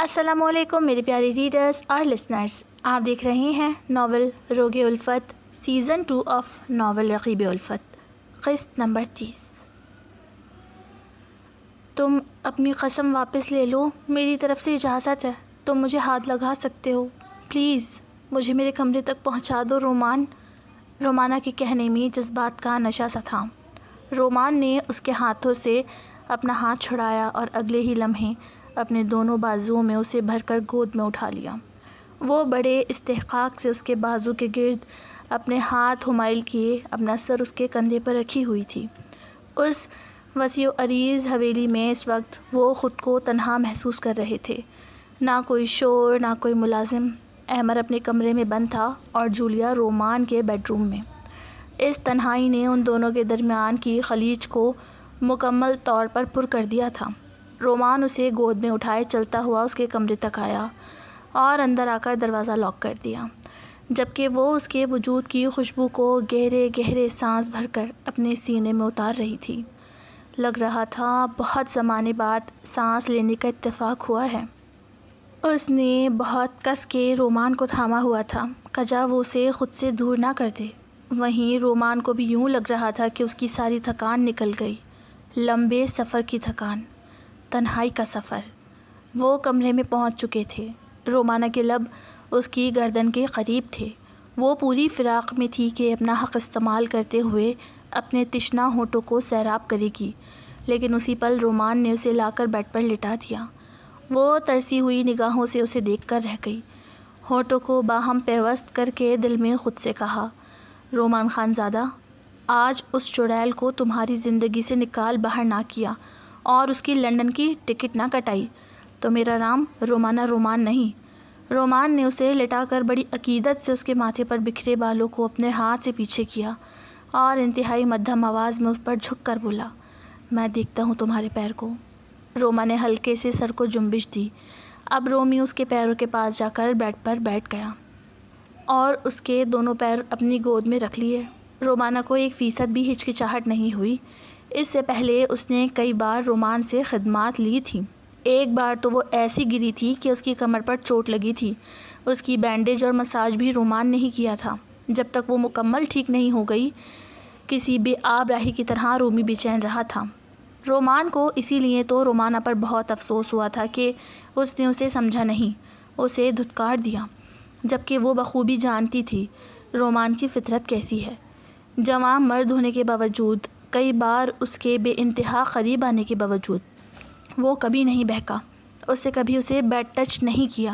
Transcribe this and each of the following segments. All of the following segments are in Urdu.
السلام علیکم میرے پیارے ریڈرز اور لسنرز، آپ دیکھ رہے ہیں ناول روگ الفت سیزن 2 آف ناول رقیب الفت، قسط نمبر 30۔ تم اپنی قسم واپس لے لو، میری طرف سے اجازت ہے، تم مجھے ہاتھ لگا سکتے ہو، پلیز مجھے میرے کمرے تک پہنچا دو رومانہ کے کہنے میں جذبات کا نشہ سا تھا۔ رومان نے اس کے ہاتھوں سے اپنا ہاتھ چھڑایا اور اگلے ہی لمحے اپنے دونوں بازوؤں میں اسے بھر کر گود میں اٹھا لیا۔ وہ بڑے استحقاق سے اس کے بازو کے گرد اپنے ہاتھ حمائل کیے، اپنا سر اس کے کندھے پر رکھی ہوئی تھی۔ اس وسیع و عریض حویلی میں اس وقت وہ خود کو تنہا محسوس کر رہے تھے، نہ کوئی شور، نہ کوئی ملازم۔ احمر اپنے کمرے میں بند تھا اور جولیا رومان کے بیڈ روم میں۔ اس تنہائی نے ان دونوں کے درمیان کی خلیج کو مکمل طور پر پر کر دیا تھا۔ رومان اسے گود میں اٹھائے چلتا ہوا اس کے کمرے تک آیا اور اندر آ کر دروازہ لاک کر دیا، جبکہ وہ اس کے وجود کی خوشبو کو گہرے گہرے سانس بھر کر اپنے سینے میں اتار رہی تھی۔ لگ رہا تھا بہت زمانے بعد سانس لینے کا اتفاق ہوا ہے۔ اس نے بہت کس کے رومان کو تھاما ہوا تھا، کجا وہ اسے خود سے دور نہ کر دے۔ وہیں رومان کو بھی یوں لگ رہا تھا کہ اس کی ساری تھکان نکل گئی، لمبے سفر کی تھکان، تنہائی کا سفر۔ وہ کمرے میں پہنچ چکے تھے۔ رومانہ کے لب اس کی گردن کے قریب تھے۔ وہ پوری فراق میں تھی کہ اپنا حق استعمال کرتے ہوئے اپنے تشنہ ہونٹوں کو سیراب کرے گی، لیکن اسی پل رومان نے اسے لا کر بیڈ پر لٹا دیا۔ وہ ترسی ہوئی نگاہوں سے اسے دیکھ کر رہ گئی، ہونٹوں کو باہم پیوست کر کے دل میں خود سے کہا، رومان خانزادہ، آج اس چڑیل کو تمہاری زندگی سے نکال باہر نہ کیا اور اس کی لندن کی ٹکٹ نہ کٹائی تو میرا نام رومانہ رومان نہیں۔ رومان نے اسے لٹا کر بڑی عقیدت سے اس کے ماتھے پر بکھرے بالوں کو اپنے ہاتھ سے پیچھے کیا اور انتہائی مدھم آواز میں اس پر جھک کر بولا، میں دیکھتا ہوں تمہارے پیر کو۔ روما نے ہلکے سے سر کو جنبش دی۔ اب رومی اس کے پیروں کے پاس جا کر بیڈ پر بیٹھ گیا اور اس کے دونوں پیر اپنی گود میں رکھ لیے۔ رومانہ کو 1% بھی ہچکچاہٹ نہیں ہوئی۔ اس سے پہلے اس نے کئی بار رومان سے خدمات لی تھیں۔ ایک بار تو وہ ایسی گری تھی کہ اس کی کمر پر چوٹ لگی تھی۔ اس کی بینڈیج اور مساج بھی رومان نے ہی کیا تھا۔ جب تک وہ مکمل ٹھیک نہیں ہو گئی، کسی بے آب راہی کی طرح رومی بے چین رہا تھا۔ رومان کو اسی لیے تو رومانہ پر بہت افسوس ہوا تھا کہ اس نے اسے سمجھا نہیں، اسے دھتکار دیا، جبکہ وہ بخوبی جانتی تھی رومان کی فطرت کیسی ہے۔ جوان مرد ہونے کے باوجود، کئی بار اس کے بے انتہا قریب آنے کے باوجود، وہ کبھی نہیں بہکا۔ اس سے کبھی اسے بیڈ ٹچ نہیں کیا،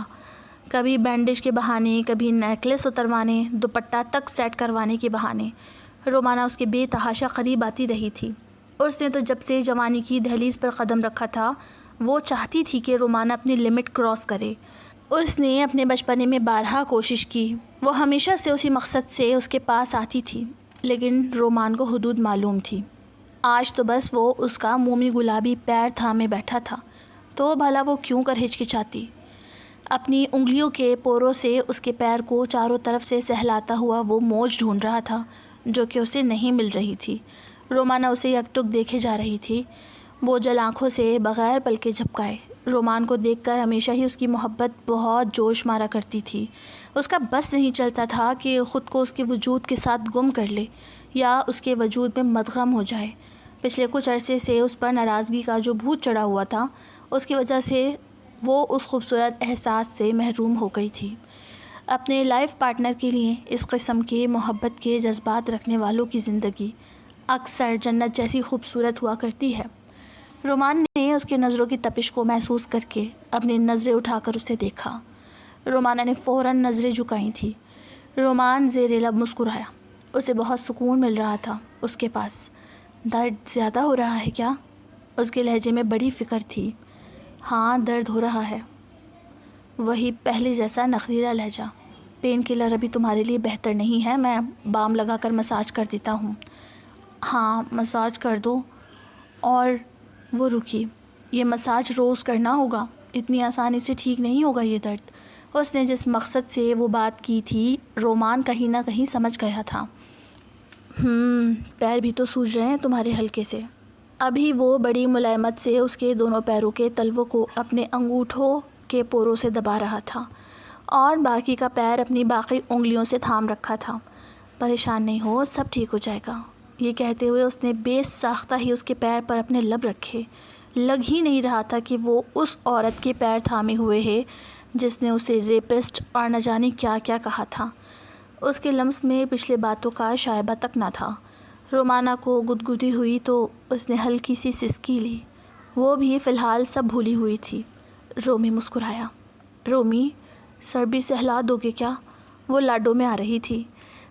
کبھی بینڈیج کے بہانے، کبھی نیکلس اتروانے، دوپٹہ تک سیٹ کروانے کے بہانے۔ رومانہ اس کے بے تحاشا قریب آتی رہی تھی۔ اس نے تو جب سے جوانی کی دہلیز پر قدم رکھا تھا، وہ چاہتی تھی کہ رومانہ اپنی لمٹ کراس کرے۔ اس نے اپنے بچپنے میں بارہا کوشش کی، وہ ہمیشہ سے اسی مقصد سے اس کے پاس آتی تھی، لیکن رومان کو حدود معلوم تھی۔ آج تو بس وہ اس کا مومی گلابی پیر تھامے بیٹھا تھا، تو بھلا وہ کیوں کر ہچکچاتی؟ اپنی انگلیوں کے پوروں سے اس کے پیر کو چاروں طرف سے سہلاتا ہوا وہ موج ڈھونڈ رہا تھا جو کہ اسے نہیں مل رہی تھی۔ رومانہ اسے یکٹک دیکھے جا رہی تھی، بوجھل آنکھوں سے بغیر پلکیں جھپکائے۔ رومان کو دیکھ کر ہمیشہ ہی اس کی محبت بہت جوش مارا کرتی تھی۔ اس کا بس نہیں چلتا تھا کہ خود کو اس کے وجود کے ساتھ گم کر لے یا اس کے وجود میں مدغم ہو جائے۔ پچھلے کچھ عرصے سے اس پر ناراضگی کا جو بھوت چڑھا ہوا تھا، اس کی وجہ سے وہ اس خوبصورت احساس سے محروم ہو گئی تھی۔ اپنے لائف پارٹنر کے لیے اس قسم کے محبت کے جذبات رکھنے والوں کی زندگی اکثر جنت جیسی خوبصورت ہوا کرتی ہے۔ رومان نے اس کی نظروں کی تپش کو محسوس کر کے اپنی نظریں اٹھا کر اسے دیکھا۔ رومانہ نے فوراً نظریں جھکائی تھیں۔ رومان زیر لب مسکرایا۔ اسے بہت سکون مل رہا تھا اس کے پاس۔ درد زیادہ ہو رہا ہے کیا؟ اس کے لہجے میں بڑی فکر تھی۔ ہاں، درد ہو رہا ہے۔ وہی پہلے جیسا نخریلا لہجہ۔ پین کلر ابھی تمہارے لیے بہتر نہیں ہے، میں بام لگا کر مساج کر دیتا ہوں۔ ہاں، مساج کر دو۔ اور وہ رکی۔ یہ مساج روز کرنا ہوگا، اتنی آسانی سے ٹھیک نہیں ہوگا یہ درد۔ اس نے جس مقصد سے وہ بات کی تھی، رومان کہیں نہ کہیں سمجھ گیا تھا۔ پیر بھی تو سوج رہے ہیں تمہارے ہلکے سے۔ ابھی وہ بڑی ملائمت سے اس کے دونوں پیروں کے تلووں کو اپنے انگوٹھوں کے پوروں سے دبا رہا تھا اور باقی کا پیر اپنی باقی انگلیوں سے تھام رکھا تھا۔ پریشان نہیں ہو، سب ٹھیک ہو جائے گا، یہ کہتے ہوئے اس نے بے ساختہ ہی اس کے پیر پر اپنے لب رکھے۔ لگ ہی نہیں رہا تھا کہ وہ اس عورت کے پیر تھامے ہوئے ہے جس نے اسے ریپسٹ اور نہ جانے کیا کیا کہا تھا۔ اس کے لمس میں پچھلے باتوں کا شائبہ تک نہ تھا۔ رومانہ کو گدگدی ہوئی تو اس نے ہلکی سی سسکی لی۔ وہ بھی فی الحال سب بھولی ہوئی تھی۔ رومی مسکرایا۔ رومی، سر بھی سہلا دو گے کیا؟ وہ لاڈو میں آ رہی تھی۔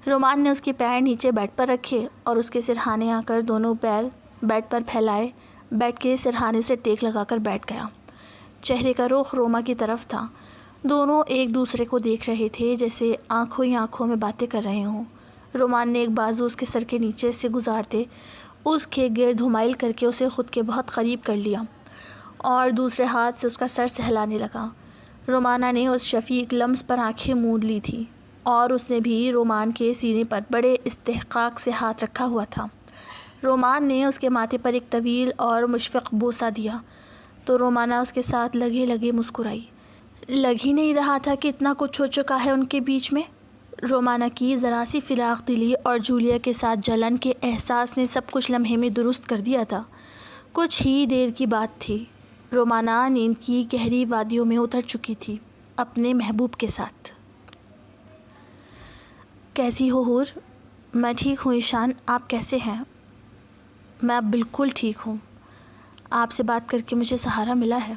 رومان نے اس کے پیر نیچے بیڈ پر رکھے اور اس کے سرہانے آ کر دونوں پیر بیڈ پر پھیلائے، بیڈ کے سرہانے سے ٹیک لگا کر بیٹھ گیا۔ چہرے کا رخ روما کی طرف تھا۔ دونوں ایک دوسرے کو دیکھ رہے تھے جیسے آنکھوں ہی آنکھوں میں باتیں کر رہے ہوں۔ رومان نے ایک بازو اس کے سر کے نیچے سے گزارتے اس کے گرد ہمائل کر کے اسے خود کے بہت قریب کر لیا اور دوسرے ہاتھ سے اس کا سر سہلانے لگا۔ رومانہ نے اس شفیق لمس پر آنکھیں موند لی تھی اور اس نے بھی رومان کے سینے پر بڑے استحقاق سے ہاتھ رکھا ہوا تھا۔ رومان نے اس کے ماتھے پر ایک طویل اور مشفق بوسہ دیا تو رومانہ اس کے ساتھ لگے لگے مسکرائی۔ لگ ہی نہیں رہا تھا کہ اتنا کچھ ہو چکا ہے ان کے بیچ میں۔ رومانہ کی ذرا سی فراق دلی اور جولیا کے ساتھ جلن کے احساس نے سب کچھ لمحے میں درست کر دیا تھا۔ کچھ ہی دیر کی بات تھی۔ رومانہ نیند کی گہری وادیوں میں اتر چکی تھی اپنے محبوب کے ساتھ۔ کیسی ہو حور؟ میں ٹھیک ہوں ایشان، آپ کیسے ہیں؟ میں اب بالکل ٹھیک ہوں۔ آپ سے بات کر کے مجھے سہارا ملا ہے۔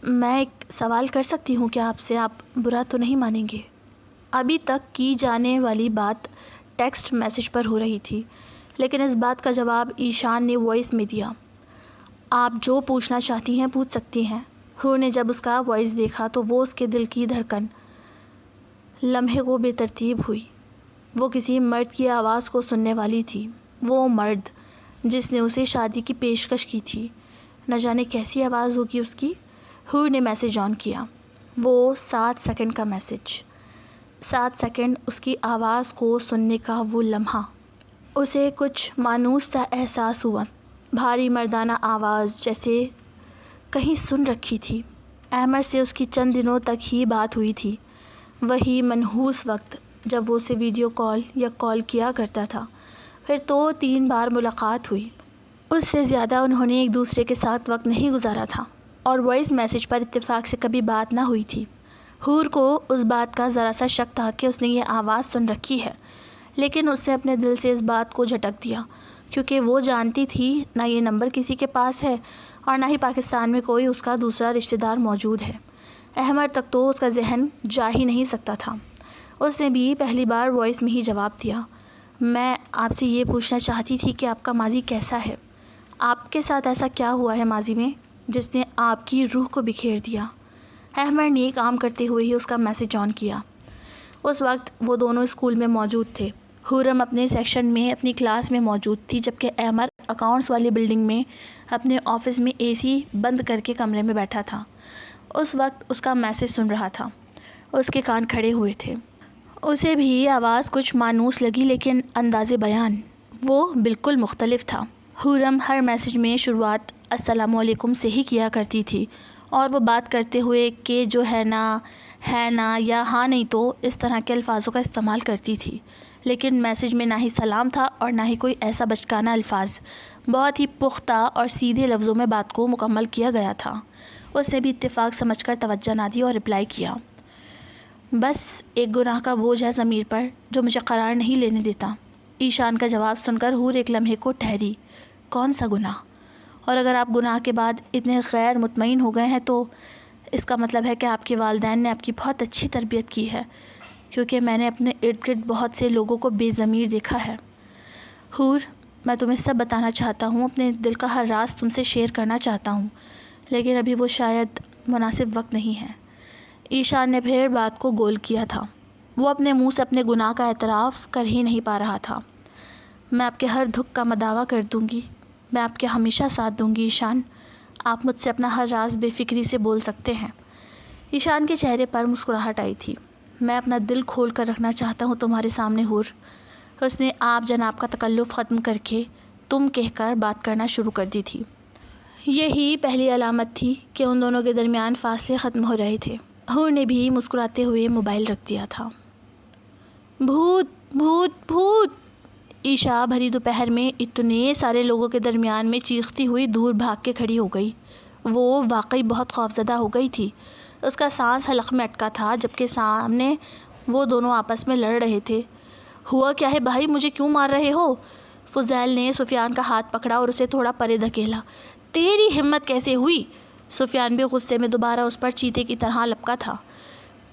میں ایک سوال کر سکتی ہوں کیا آپ سے؟ آپ برا تو نہیں مانیں گے؟ ابھی تک کی جانے والی بات ٹیکسٹ میسج پر ہو رہی تھی، لیکن اس بات کا جواب ایشان نے وائس میں دیا۔ آپ جو پوچھنا چاہتی ہیں پوچھ سکتی ہیں۔ حور نے جب اس کا وائس دیکھا تو وہ اس کے دل کی دھڑکن لمحے کو بے ترتیب ہوئی۔ وہ کسی مرد کی آواز کو سننے والی تھی، وہ مرد جس نے اسے شادی کی پیشکش کی تھی۔ نہ جانے کیسی آواز ہوگی اس کی۔ حور نے میسج آن کیا۔ وہ 7 سیکنڈ کا میسج۔ 7 سیکنڈ اس کی آواز کو سننے کا وہ لمحہ، اسے کچھ مانوس سا احساس ہوا۔ بھاری مردانہ آواز جیسے کہیں سن رکھی تھی۔ احمد سے اس کی چند دنوں تک ہی بات ہوئی تھی، وہی منحوس وقت جب وہ اسے ویڈیو کال یا کال کیا کرتا تھا۔ پھر تو 3 بار ملاقات ہوئی۔ اس سے زیادہ انہوں نے ایک دوسرے کے ساتھ وقت نہیں گزارا تھا اور وائس میسج پر اتفاق سے کبھی بات نہ ہوئی تھی۔ حور کو اس بات کا ذرا سا شک تھا کہ اس نے یہ آواز سن رکھی ہے، لیکن اس نے اپنے دل سے اس بات کو جھٹک دیا کیونکہ وہ جانتی تھی نہ یہ نمبر کسی کے پاس ہے اور نہ ہی پاکستان میں کوئی اس کا دوسرا رشتہ دار موجود ہے۔ احمد تک تو اس کا ذہن جا ہی نہیں سکتا تھا۔ اس نے بھی پہلی بار وائس میں ہی جواب دیا۔ میں آپ سے یہ پوچھنا چاہتی تھی کہ آپ کا ماضی کیسا ہے؟ آپ کے ساتھ ایسا کیا ہوا ہے ماضی میں جس نے آپ کی روح کو بکھیر دیا؟ احمد نے کام کرتے ہوئے ہی اس کا میسج آن کیا۔ اس وقت وہ دونوں اسکول میں موجود تھے۔ حورم اپنے سیکشن میں اپنی کلاس میں موجود تھی جبکہ احمد اکاؤنٹس والی بلڈنگ میں اپنے آفس میں اے سی بند کر کے کمرے میں بیٹھا تھا۔ اس وقت اس کا میسج سن رہا تھا۔ اس کے کان کھڑے ہوئے تھے۔ اسے بھی آواز کچھ مانوس لگی لیکن انداز بیان وہ بالکل مختلف تھا۔ حورم ہر میسج میں شروعات السلام علیکم سے ہی کیا کرتی تھی اور وہ بات کرتے ہوئے کہ جو ہے نا یا ہاں نہیں تو اس طرح کے الفاظوں کا استعمال کرتی تھی، لیکن میسج میں نہ ہی سلام تھا اور نہ ہی کوئی ایسا بچکانہ الفاظ۔ بہت ہی پختہ اور سیدھے لفظوں میں بات کو مکمل کیا گیا تھا۔ اس نے بھی اتفاق سمجھ کر توجہ نہ دی اور رپلائی کیا، بس ایک گناہ کا بوجھ ہے ضمیر پر جو مجھے قرار نہیں لینے دیتا۔ ایشان کا جواب سن کر حور ایک لمحے کو ٹھہری۔ کون سا گناہ؟ اور اگر آپ گناہ کے بعد اتنے غیر مطمئن ہو گئے ہیں تو اس کا مطلب ہے کہ آپ کے والدین نے آپ کی بہت اچھی تربیت کی ہے، کیونکہ میں نے اپنے ارد گرد بہت سے لوگوں کو بے ضمیر دیکھا ہے۔ حور، میں تمہیں سب بتانا چاہتا ہوں، اپنے دل کا ہر راز تم سے شیئر کرنا چاہتا ہوں، لیکن ابھی وہ شاید مناسب وقت نہیں ہے۔ ایشان نے پھر بات کو گول کیا تھا۔ وہ اپنے منہ سے اپنے گناہ کا اعتراف کر ہی نہیں پا رہا تھا۔ میں آپ کے ہر دکھ کا مداوع کر دوں گی، میں آپ کے ہمیشہ ساتھ دوں گی ایشان۔ آپ مجھ سے اپنا ہر راز بے فکری سے بول سکتے ہیں۔ ایشان کے چہرے پر مسکراہٹ آئی تھی۔ میں اپنا دل کھول کر رکھنا چاہتا ہوں تمہارے سامنے حور۔ اس نے آپ جناب کا تکلف ختم کر کے تم کہہ کر بات کرنا شروع کر دی تھی۔ یہی پہلی علامت تھی کہ ان دونوں کے درمیان فاصلے ختم ہو رہے تھے۔ حور نے بھی مسکراتے ہوئے موبائل رکھ دیا تھا۔ بھوت بھوت بھوت! عشاء بھری دوپہر میں اتنے سارے لوگوں کے درمیان میں چیختی ہوئی دور بھاگ کے کھڑی ہو گئی۔ وہ واقعی بہت خوفزدہ ہو گئی تھی۔ اس کا سانس حلق میں اٹکا تھا جبکہ سامنے وہ دونوں آپس میں لڑ رہے تھے۔ ہوا کیا ہے بھائی، مجھے کیوں مار رہے ہو؟ فضیل نے سفیان کا ہاتھ پکڑا اور اسے تھوڑا پرے دھکیلا۔ تیری ہمت کیسے ہوئی؟ سفیان بھی غصے میں دوبارہ اس پر چیتے کی طرح لپکا تھا۔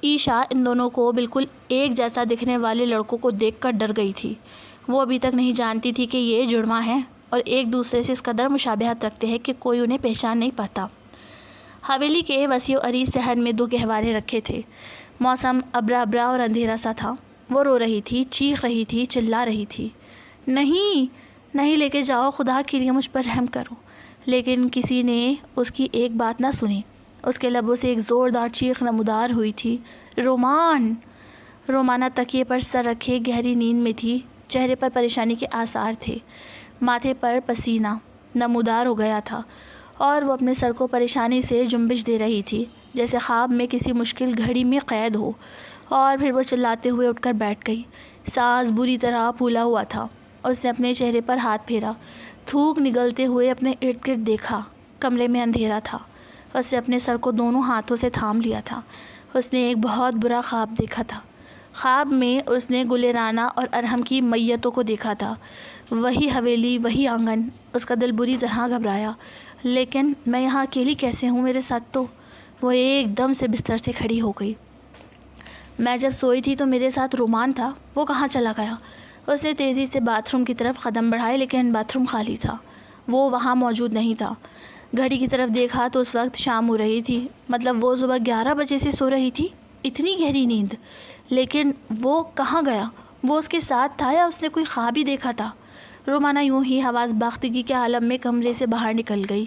عشاء ان دونوں کو بالکل ایک جیسا دکھنے والے لڑکوں کو دیکھ کر ڈر گئی تھی۔ وہ ابھی تک نہیں جانتی تھی کہ یہ جڑواں ہیں اور ایک دوسرے سے اس قدر مشابہت رکھتے ہیں کہ کوئی انہیں پہچان نہیں پاتا۔ حویلی کے وسیع و عریض صحن میں دو گہوارے رکھے تھے۔ موسم ابرا ابرا اور اندھیرا سا تھا۔ وہ رو رہی تھی، چیخ رہی تھی، چلا رہی تھی، نہیں نہیں لے کے جاؤ، خدا کے لیے مجھ پر رحم کرو۔ لیکن کسی نے اس کی ایک بات نہ سنی۔ اس کے لبوں سے ایک زوردار چیخ نمودار ہوئی تھی، رومان! رومانہ تکیے پر سر رکھے گہری نیند میں تھی۔ چہرے پر پریشانی کے آثار تھے، ماتھے پر پسینہ نمودار ہو گیا تھا اور وہ اپنے سر کو پریشانی سے جنبش دے رہی تھی جیسے خواب میں کسی مشکل گھڑی میں قید ہو۔ اور پھر وہ چلاتے ہوئے اٹھ کر بیٹھ گئی۔ سانس بری طرح پھولا ہوا تھا۔ اس نے اپنے چہرے پر ہاتھ پھیرا، تھوک نگلتے ہوئے اپنے ارد گرد دیکھا۔ کمرے میں اندھیرا تھا۔ اس نے اپنے سر کو دونوں ہاتھوں سے تھام لیا تھا۔ اس نے ایک بہت برا خواب دیکھا تھا۔ خواب میں اس نے گل رانا اور ارحم کی میتوں کو دیکھا تھا۔ وہی حویلی، وہی آنگن۔ اس کا دل بری طرح گھبرایا۔ لیکن میں یہاں اکیلی کیسے ہوں؟ میرے ساتھ تو… وہ ایک دم سے بستر سے کھڑی ہو گئی۔ میں جب سوئی تھی تو میرے ساتھ رومان تھا، وہ کہاں چلا گیا؟ اس نے تیزی سے باتھ روم کی طرف قدم بڑھائے لیکن باتھ روم خالی تھا۔ وہ وہاں موجود نہیں تھا۔ گھڑی کی طرف دیکھا تو اس وقت شام ہو رہی تھی، مطلب وہ صبح 11 بجے سے سو رہی تھی۔ اتنی گہری نیند! لیکن وہ کہاں گیا؟ وہ اس کے ساتھ تھا یا اس نے کوئی خواب ہی دیکھا تھا؟ رومانہ یوں ہی حواس باختگی کے عالم میں کمرے سے باہر نکل گئی۔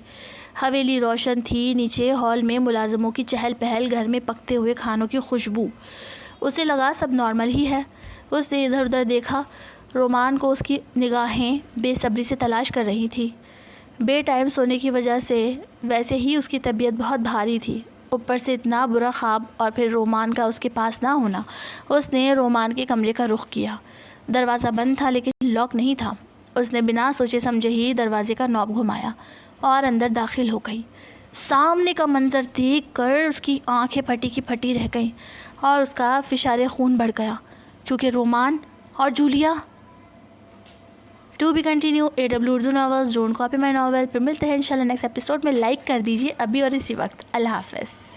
حویلی روشن تھی، نیچے ہال میں ملازموں کی چہل پہل، گھر میں پکتے ہوئے کھانوں کی خوشبو۔ اسے لگا سب نارمل ہی ہے۔ اس نے ادھر ادھر دیکھا۔ رومان کو اس کی نگاہیں بے صبری سے تلاش کر رہی تھی۔ بے ٹائم سونے کی وجہ سے ویسے ہی اس کی طبیعت بہت بھاری تھی، اوپر سے اتنا برا خواب اور پھر رومان کا اس کے پاس نہ ہونا۔ اس نے رومان کے کمرے کا رخ کیا۔ دروازہ بند تھا لیکن لاک نہیں تھا۔ اس نے بنا سوچے سمجھے ہی دروازے کا نوب گھمایا اور اندر داخل ہو گئی۔ سامنے کا منظر دیکھ کر اس کی آنکھیں پھٹی کی پھٹی رہ گئیں اور اس کا فشار خون بڑھ گیا، کیونکہ رومان اور Julia… to be continued AW Urdu novels, don't copy my novel. پھر ملتے ہیں انشاءاللہ نیکسٹ ایپیسوڈ میں۔ لائک کر دیجیے ابھی اور اسی وقت۔ اللہ حافظ۔